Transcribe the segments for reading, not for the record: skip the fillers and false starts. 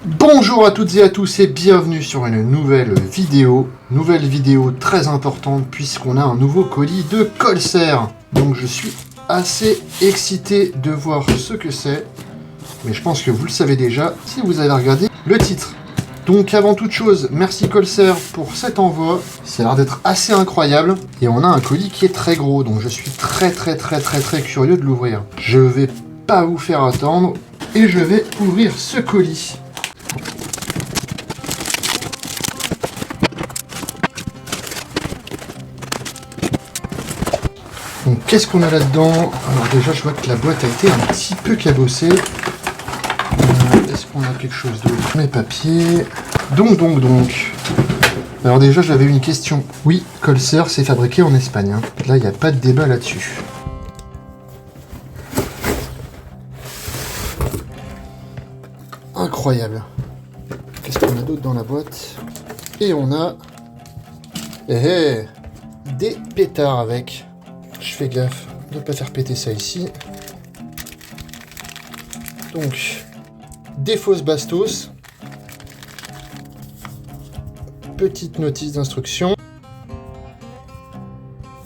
Bonjour à toutes et à tous et bienvenue sur une nouvelle vidéo très importante puisqu'on a un nouveau colis de Colser. Donc je suis assez excité de voir ce que c'est, mais je pense que vous le savez déjà si vous avez regardé le titre. Donc avant toute chose, merci Colser pour cet envoi, ça a l'air d'être assez incroyable et on a un colis qui est très gros, donc je suis très curieux de l'ouvrir. Je vais pas vous faire attendre et je vais ouvrir ce colis. Donc qu'est-ce qu'on a là-dedans? Alors déjà je vois que la boîte a été un petit peu cabossée. Est-ce qu'on a quelque chose d'autre? Les papiers. Donc. Alors déjà j'avais une question. Oui, Colser c'est fabriqué en Espagne. Hein. Là il n'y a pas de débat là-dessus. Incroyable. Qu'est-ce qu'on a d'autre dans la boîte? Et on a... des pétards avec. Je fais gaffe de ne pas faire péter ça ici. Donc, des fausses bastos. Petite notice d'instruction.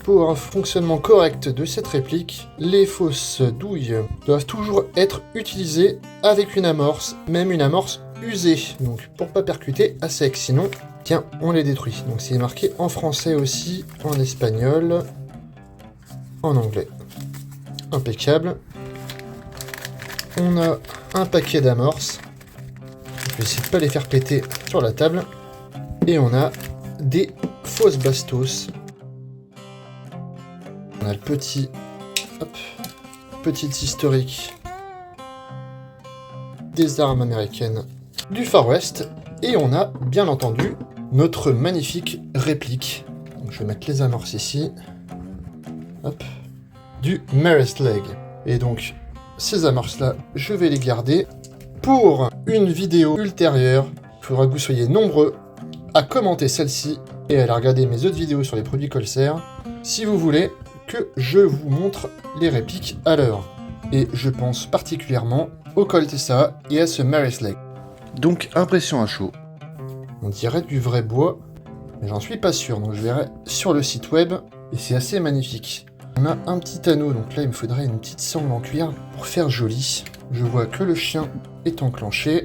Pour un fonctionnement correct de cette réplique, les fausses douilles doivent toujours être utilisées avec une amorce, même une amorce usée. Donc, pour pas percuter à sec, sinon, tiens, on les détruit. Donc, c'est marqué en français aussi, en espagnol. En anglais. Impeccable. On a un paquet d'amorces. Je vais essayer de ne pas les faire péter sur la table. Et on a des fausses bastos. On a le petit historique des armes américaines du Far West. Et on a bien entendu notre magnifique réplique. Donc, je vais mettre les amorces ici. Hop, du Maris Leg. Et donc, ces amorces-là, je vais les garder pour une vidéo ultérieure. Il faudra que vous soyez nombreux à commenter celle-ci et à aller regarder mes autres vidéos sur les produits Colser si vous voulez que je vous montre les répliques à l'heure. Et je pense particulièrement au Colt SA et à ce Maris Leg. Donc, impression à chaud. On dirait du vrai bois, mais j'en suis pas sûr, donc je verrai sur le site web. Et c'est assez magnifique. On a un petit anneau, donc là il me faudrait une petite sangle en cuir pour faire joli. Je vois que le chien est enclenché.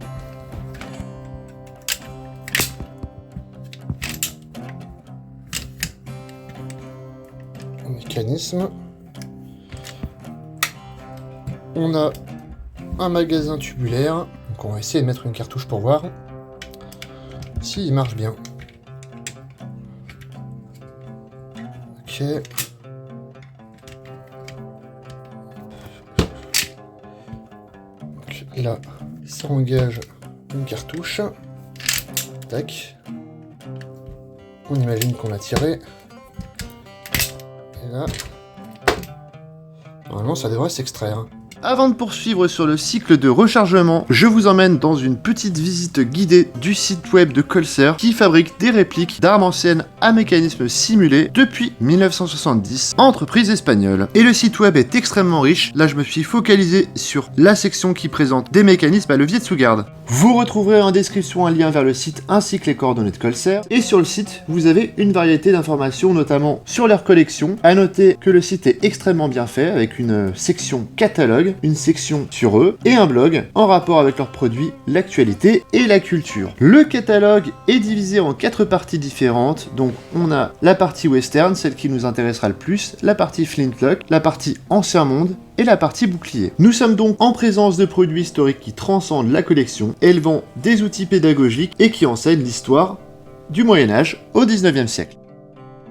Un mécanisme. On a un magasin tubulaire. Donc on va essayer de mettre une cartouche pour voir s'il marche bien. Ok. Donc là, ça engage une cartouche. Tac. On imagine qu'on l'a tiré. Et là, normalement, ça devrait s'extraire. Avant de poursuivre sur le cycle de rechargement, je vous emmène dans une petite visite guidée du site web de Colser qui fabrique des répliques d'armes anciennes à mécanisme simulé depuis 1970, entreprise espagnole. Et le site web est extrêmement riche, là je me suis focalisé sur la section qui présente des mécanismes à levier de sous-garde. Vous retrouverez en description un lien vers le site ainsi que les coordonnées de Colser. Et sur le site, vous avez une variété d'informations, notamment sur leur collection. À noter que le site est extrêmement bien fait, avec une section catalogue, une section sur eux, et un blog en rapport avec leurs produits, l'actualité et la culture. Le catalogue est divisé en 4 parties différentes, donc on a la partie western, celle qui nous intéressera le plus, la partie flintlock, la partie ancien monde, et la partie bouclier. Nous sommes donc en présence de produits historiques qui transcendent la collection, élevant des outils pédagogiques et qui enseignent l'histoire du Moyen-Âge au 19e siècle.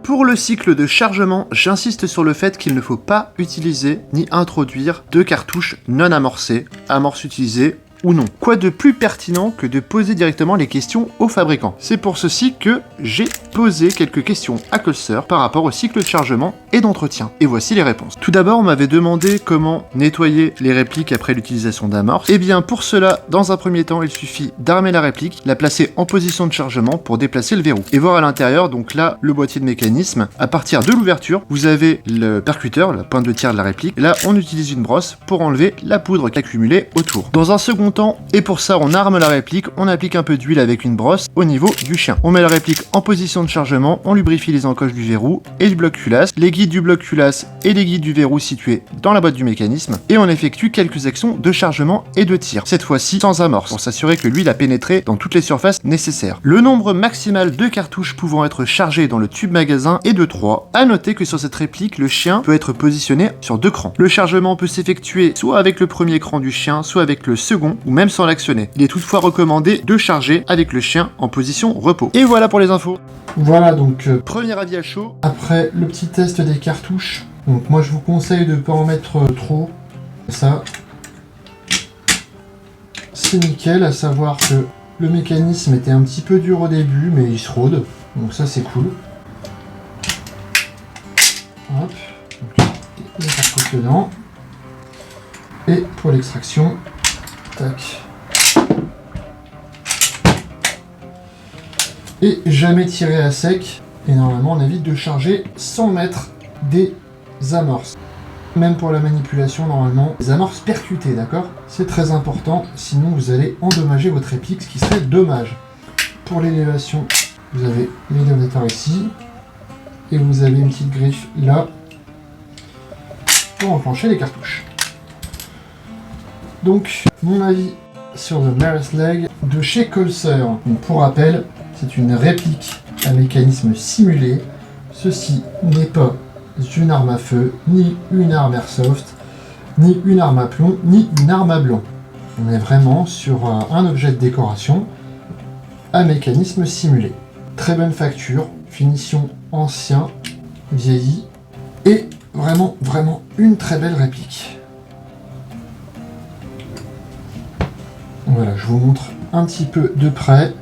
Pour le cycle de chargement, j'insiste sur le fait qu'il ne faut pas utiliser ni introduire de cartouches non amorcées, amorces utilisées ou non. Quoi de plus pertinent que de poser directement les questions aux fabricants? C'est pour ceci que j'ai posé quelques questions à Colser par rapport au cycle de chargement et d'entretien. Et voici les réponses. Tout d'abord, on m'avait demandé comment nettoyer les répliques après l'utilisation d'amorce. Et bien pour cela, dans un premier temps, il suffit d'armer la réplique, la placer en position de chargement pour déplacer le verrou. Et voir à l'intérieur, donc là, le boîtier de mécanisme. À partir de l'ouverture, vous avez le percuteur, la pointe de tir de la réplique. Et là, on utilise une brosse pour enlever la poudre accumulée autour. Dans un second temps, et pour ça, on arme la réplique, on applique un peu d'huile avec une brosse au niveau du chien. On met la réplique en position de chargement, on lubrifie les encoches du verrou et du bloc culasse, les guides du bloc culasse et les guides du verrou situés dans la boîte du mécanisme, et on effectue quelques actions de chargement et de tir, cette fois-ci sans amorce, pour s'assurer que l'huile a pénétré dans toutes les surfaces nécessaires. Le nombre maximal de cartouches pouvant être chargées dans le tube magasin est de 3. À noter que sur cette réplique, le chien peut être positionné sur 2 crans. Le chargement peut s'effectuer soit avec le premier cran du chien, soit avec le second, ou même sans l'actionner. Il est toutefois recommandé de charger avec le chien en position repos. Et voilà pour les infos. Voilà donc Premier avis à chaud. après le petit test des cartouches, donc moi je vous conseille de ne pas en mettre trop. Ça, c'est nickel, à savoir que le mécanisme était un petit peu dur au début, mais il se rôde, donc ça c'est cool. Hop, donc les cartouches dedans. Et pour l'extraction, tac. Et jamais tirer à sec, et normalement on évite de charger sans mettre des amorces. Même pour la manipulation, normalement, des amorces percutées, d'accord? C'est très important, sinon vous allez endommager votre réplique, ce qui serait dommage. Pour l'élévation, vous avez l'élévateur ici, et vous avez une petite griffe là, pour enclencher les cartouches. Donc, mon avis sur le Maris Leg de chez Colser. Donc, pour rappel, c'est une réplique à mécanisme simulé. Ceci n'est pas une arme à feu, ni une arme airsoft, ni une arme à plomb, ni une arme à blanc. On est vraiment sur un objet de décoration à mécanisme simulé. Très bonne facture, finition ancien, vieilli, et vraiment une très belle réplique. Voilà, je vous montre un petit peu de près.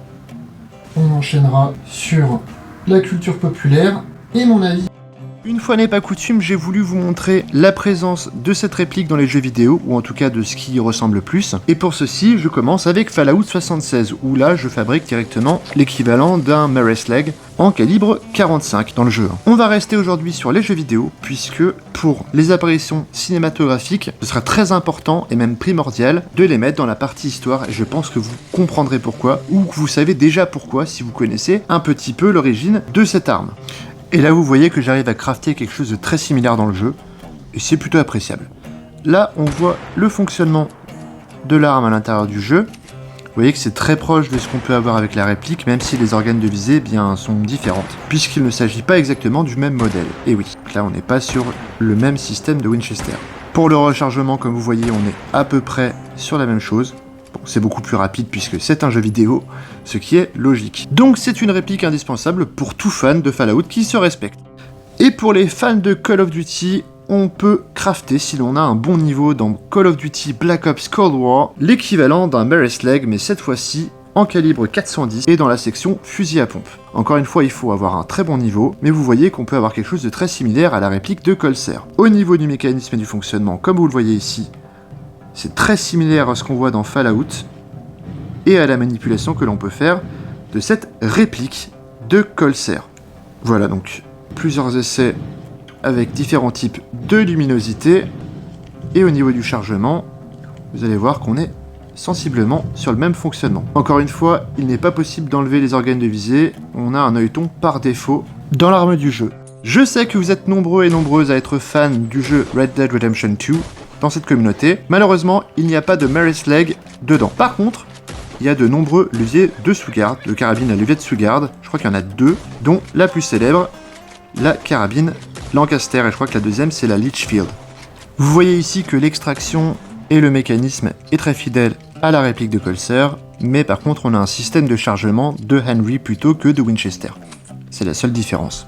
On enchaînera sur la culture populaire et mon avis. Une fois n'est pas coutume, j'ai voulu vous montrer la présence de cette réplique dans les jeux vidéo, ou en tout cas de ce qui y ressemble le plus. Et pour ceci, je commence avec Fallout 76, où là, je fabrique directement l'équivalent d'un Maris Leg en calibre 45 dans le jeu. On va rester aujourd'hui sur les jeux vidéo, puisque pour les apparitions cinématographiques, ce sera très important et même primordial de les mettre dans la partie histoire, et je pense que vous comprendrez pourquoi, ou que vous savez déjà pourquoi si vous connaissez un petit peu l'origine de cette arme. Et là vous voyez que j'arrive à crafter quelque chose de très similaire dans le jeu, et c'est plutôt appréciable. Là on voit le fonctionnement de l'arme à l'intérieur du jeu. Vous voyez que c'est très proche de ce qu'on peut avoir avec la réplique, même si les organes de visée bien, sont différentes, puisqu'il ne s'agit pas exactement du même modèle. Et oui, là on n'est pas sur le même système de Winchester. Pour le rechargement, comme vous voyez, on est à peu près sur la même chose. Bon, c'est beaucoup plus rapide puisque c'est un jeu vidéo, ce qui est logique. Donc c'est une réplique indispensable pour tout fan de Fallout qui se respecte. Et pour les fans de Call of Duty, on peut crafter, si l'on a un bon niveau dans Call of Duty Black Ops Cold War, l'équivalent d'un Maris Leg, mais cette fois-ci en calibre 410 et dans la section fusil à pompe. Encore une fois, il faut avoir un très bon niveau, mais vous voyez qu'on peut avoir quelque chose de très similaire à la réplique de Colser. Au niveau du mécanisme et du fonctionnement, comme vous le voyez ici, c'est très similaire à ce qu'on voit dans Fallout et à la manipulation que l'on peut faire de cette réplique de Colser. Voilà donc plusieurs essais avec différents types de luminosité, et au niveau du chargement, vous allez voir qu'on est sensiblement sur le même fonctionnement. Encore une fois, il n'est pas possible d'enlever les organes de visée, on a un œilleton par défaut dans l'arme du jeu. Je sais que vous êtes nombreux et nombreuses à être fans du jeu Red Dead Redemption 2 dans cette communauté. Malheureusement, il n'y a pas de Maris Leg dedans. Par contre, il y a de nombreux leviers de sous-garde, de carabine à levier de sous-garde, je crois qu'il y en a 2, dont la plus célèbre, la carabine Lancaster, et je crois que la deuxième c'est la Litchfield. Vous voyez ici que l'extraction et le mécanisme est très fidèle à la réplique de Colser, mais par contre on a un système de chargement de Henry plutôt que de Winchester. C'est la seule différence.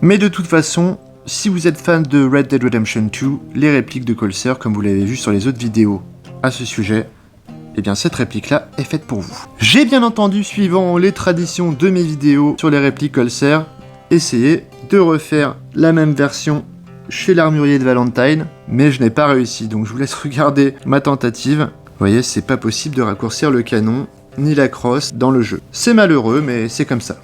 Mais de toute façon, si vous êtes fan de Red Dead Redemption 2, les répliques de Colser, comme vous l'avez vu sur les autres vidéos à ce sujet, eh bien cette réplique-là est faite pour vous. J'ai bien entendu, suivant les traditions de mes vidéos sur les répliques Colser, essayé de refaire la même version chez l'armurier de Valentine, mais je n'ai pas réussi, donc je vous laisse regarder ma tentative. Vous voyez, c'est pas possible de raccourcir le canon, ni la crosse dans le jeu. C'est malheureux, mais c'est comme ça.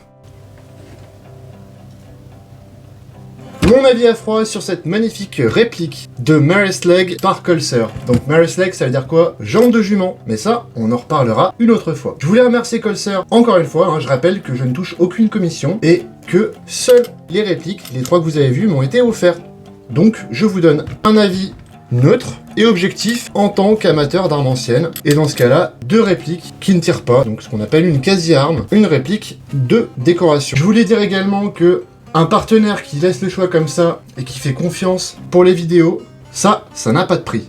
Mon avis à froid sur cette magnifique réplique de Maris Leg par Colser. Donc Maris Leg, ça veut dire quoi? Jambe de jument. Mais ça, on en reparlera une autre fois. Je voulais remercier Colser encore une fois. Je rappelle que je ne touche aucune commission et que seules les répliques, les 3 que vous avez vues, m'ont été offertes. Donc je vous donne un avis neutre et objectif en tant qu'amateur d'armes anciennes. Et dans ce cas-là, 2 répliques qui ne tirent pas. Donc ce qu'on appelle une quasi-arme, une réplique de décoration. Je voulais dire également que un partenaire qui laisse le choix comme ça et qui fait confiance pour les vidéos, ça n'a pas de prix.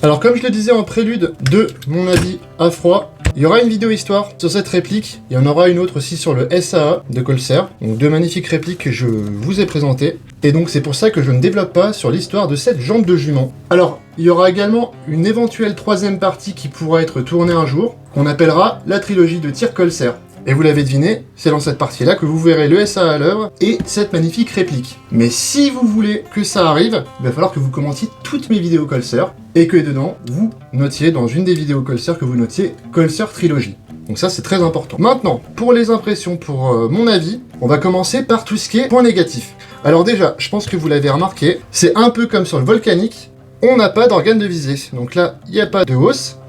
Alors comme je le disais en prélude de mon avis à froid, il y aura une vidéo histoire sur cette réplique, il y en aura une autre aussi sur le SAA de Colser, donc 2 magnifiques répliques que je vous ai présentées, et donc c'est pour ça que je ne développe pas sur l'histoire de cette jambe de jument. Alors, il y aura également une éventuelle 3e partie qui pourra être tournée un jour, qu'on appellera la trilogie de tir Colser. Et vous l'avez deviné, c'est dans cette partie-là que vous verrez le SA à l'œuvre et cette magnifique réplique. Mais si vous voulez que ça arrive, il va falloir que vous commentiez toutes mes vidéos Colser et que dedans, vous notiez dans une des vidéos Colser que vous notiez Colser Trilogie. Donc ça, c'est très important. Maintenant, pour les impressions, pour mon avis, on va commencer par tout ce qui est point négatif. Alors déjà, je pense que vous l'avez remarqué, c'est un peu comme sur le volcanique, on n'a pas d'organe de visée. Donc là, il n'y a pas de hausse.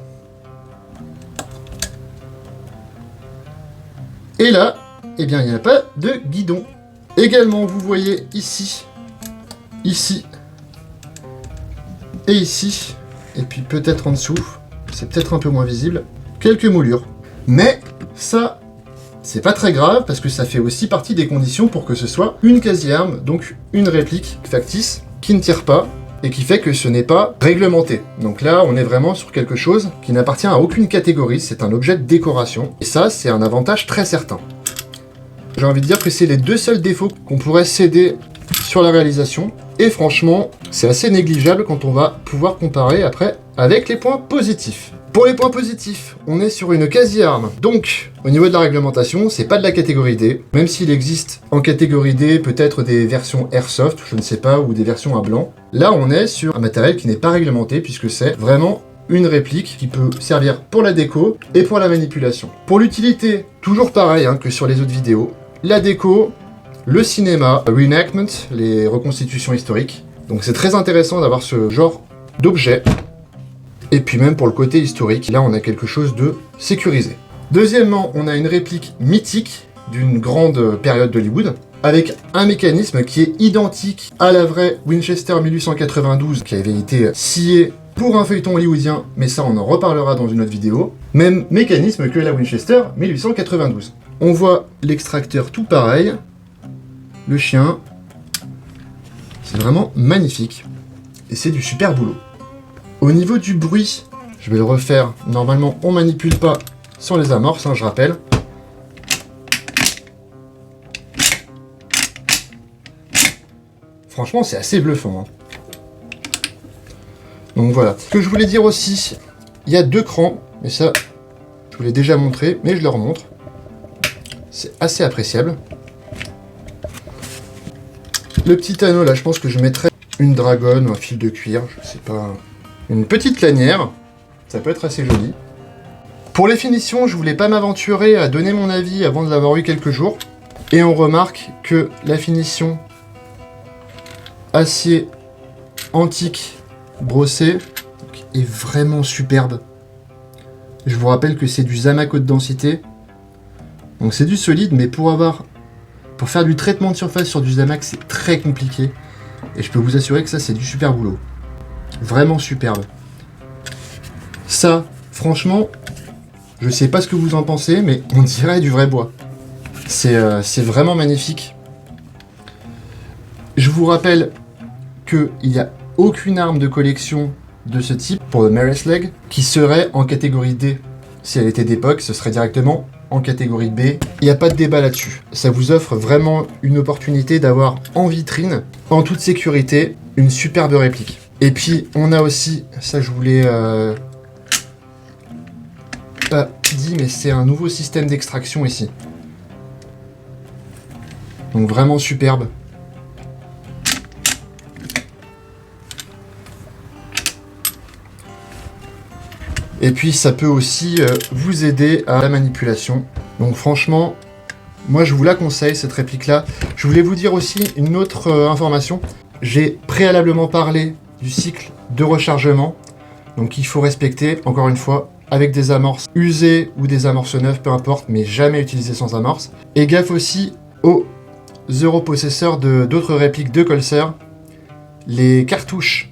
Et là, eh bien, il n'y a pas de guidon. Également, vous voyez ici, ici, et ici, et puis peut-être en dessous, c'est peut-être un peu moins visible, quelques moulures. Mais ça, c'est pas très grave, parce que ça fait aussi partie des conditions pour que ce soit une quasi-arme, donc une réplique factice, qui ne tire pas, et qui fait que ce n'est pas réglementé. Donc là, on est vraiment sur quelque chose qui n'appartient à aucune catégorie, c'est un objet de décoration, et ça, c'est un avantage très certain. J'ai envie de dire que c'est les 2 seuls défauts qu'on pourrait céder sur la réalisation, et franchement, c'est assez négligeable quand on va pouvoir comparer après avec les points positifs. Pour les points positifs, on est sur une quasi-arme. Donc, au niveau de la réglementation, c'est pas de la catégorie D, même s'il existe en catégorie D peut-être des versions Airsoft, je ne sais pas, ou des versions à blanc. Là, on est sur un matériel qui n'est pas réglementé, puisque c'est vraiment une réplique qui peut servir pour la déco et pour la manipulation. Pour l'utilité, toujours pareil que sur les autres vidéos, la déco, le cinéma, reenactment, les reconstitutions historiques. Donc c'est très intéressant d'avoir ce genre d'objet. Et puis même pour le côté historique, là on a quelque chose de sécurisé. Deuxièmement, on a une réplique mythique d'une grande période d'Hollywood, avec un mécanisme qui est identique à la vraie Winchester 1892, qui avait été sciée pour un feuilleton hollywoodien, mais ça on en reparlera dans une autre vidéo. Même mécanisme que la Winchester 1892. On voit l'extracteur tout pareil, le chien, c'est vraiment magnifique, et c'est du super boulot. Au niveau du bruit, je vais le refaire. Normalement, on manipule pas sans les amorces, je rappelle. Franchement, c'est assez bluffant. Donc voilà. Ce que je voulais dire aussi, il y a 2 crans, mais ça, je vous l'ai déjà montré, mais je le remontre. C'est assez appréciable. Le petit anneau, là, je pense que je mettrais une dragonne ou un fil de cuir, je sais pas... Une petite lanière, ça peut être assez joli. Pour les finitions, je voulais pas m'aventurer à donner mon avis avant de l'avoir eu quelques jours. Et on remarque que la finition acier antique brossé est vraiment superbe. Je vous rappelle que c'est du Zamac haute densité. Donc c'est du solide, mais pour faire du traitement de surface sur du Zamac, c'est très compliqué. Et je peux vous assurer que ça, c'est du super boulot. Vraiment superbe. Ça, franchement, je sais pas ce que vous en pensez, mais on dirait du vrai bois. C'est vraiment magnifique. Je vous rappelle qu'il n'y a aucune arme de collection de ce type pour le Maris Leg qui serait en catégorie D. Si elle était d'époque, ce serait directement en catégorie B. Il n'y a pas de débat là-dessus. Ça vous offre vraiment une opportunité d'avoir en vitrine, en toute sécurité, une superbe réplique. Et puis, on a aussi, ça je voulais pas dit, mais c'est un nouveau système d'extraction ici. Donc vraiment superbe. Et puis ça peut aussi vous aider à la manipulation. Donc franchement, moi je vous la conseille cette réplique-là. Je voulais vous dire aussi une autre information. J'ai préalablement parlé du cycle de rechargement. Donc il faut respecter, encore une fois, avec des amorces usées ou des amorces neuves, peu importe, mais jamais utiliser sans amorce. Et gaffe aussi aux europossesseurs d'autres répliques de Colser. Les cartouches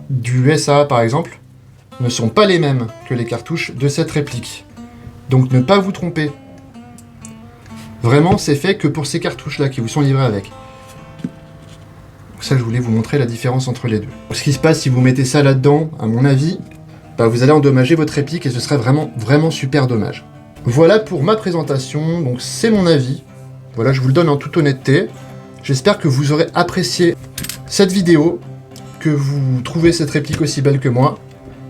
du SA par exemple ne sont pas les mêmes que les cartouches de cette réplique. Donc ne pas vous tromper. Vraiment, c'est fait que pour ces cartouches-là qui vous sont livrées avec. Donc ça, je voulais vous montrer la différence entre les deux. Ce qui se passe si vous mettez ça là-dedans, à mon avis, bah vous allez endommager votre réplique et ce serait vraiment super dommage. Voilà pour ma présentation, donc c'est mon avis. Voilà, je vous le donne en toute honnêteté. J'espère que vous aurez apprécié cette vidéo, que vous trouvez cette réplique aussi belle que moi.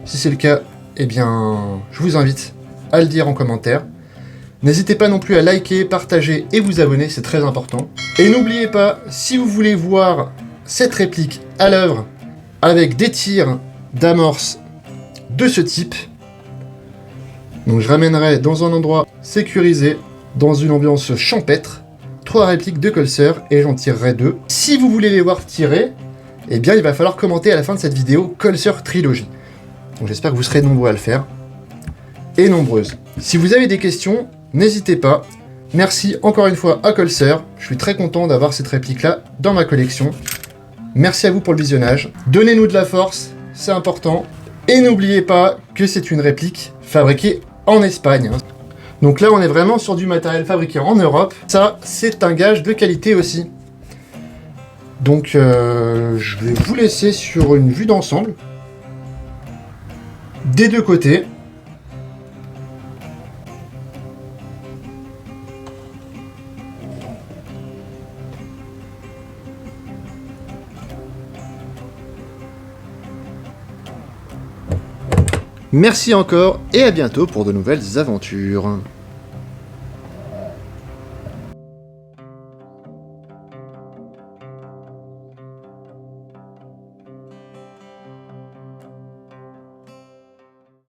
Si c'est le cas, eh bien, je vous invite à le dire en commentaire. N'hésitez pas non plus à liker, partager et vous abonner, c'est très important. Et n'oubliez pas, si vous voulez voir cette réplique à l'œuvre, avec des tirs d'amorce de ce type, donc je ramènerai dans un endroit sécurisé, dans une ambiance champêtre, 3 répliques de Colser et j'en tirerai 2. Si vous voulez les voir tirer, eh bien il va falloir commenter à la fin de cette vidéo Colser Trilogy. Donc j'espère que vous serez nombreux à le faire, et nombreuses. Si vous avez des questions, n'hésitez pas. Merci encore une fois à Colser, je suis très content d'avoir cette réplique-là dans ma collection. Merci à vous pour le visionnage. Donnez-nous de la force, c'est important. Et n'oubliez pas que c'est une réplique fabriquée en Espagne. Donc là, on est vraiment sur du matériel fabriqué en Europe. Ça, c'est un gage de qualité aussi. Donc, je vais vous laisser sur une vue d'ensemble. Des deux côtés. Merci encore et à bientôt pour de nouvelles aventures.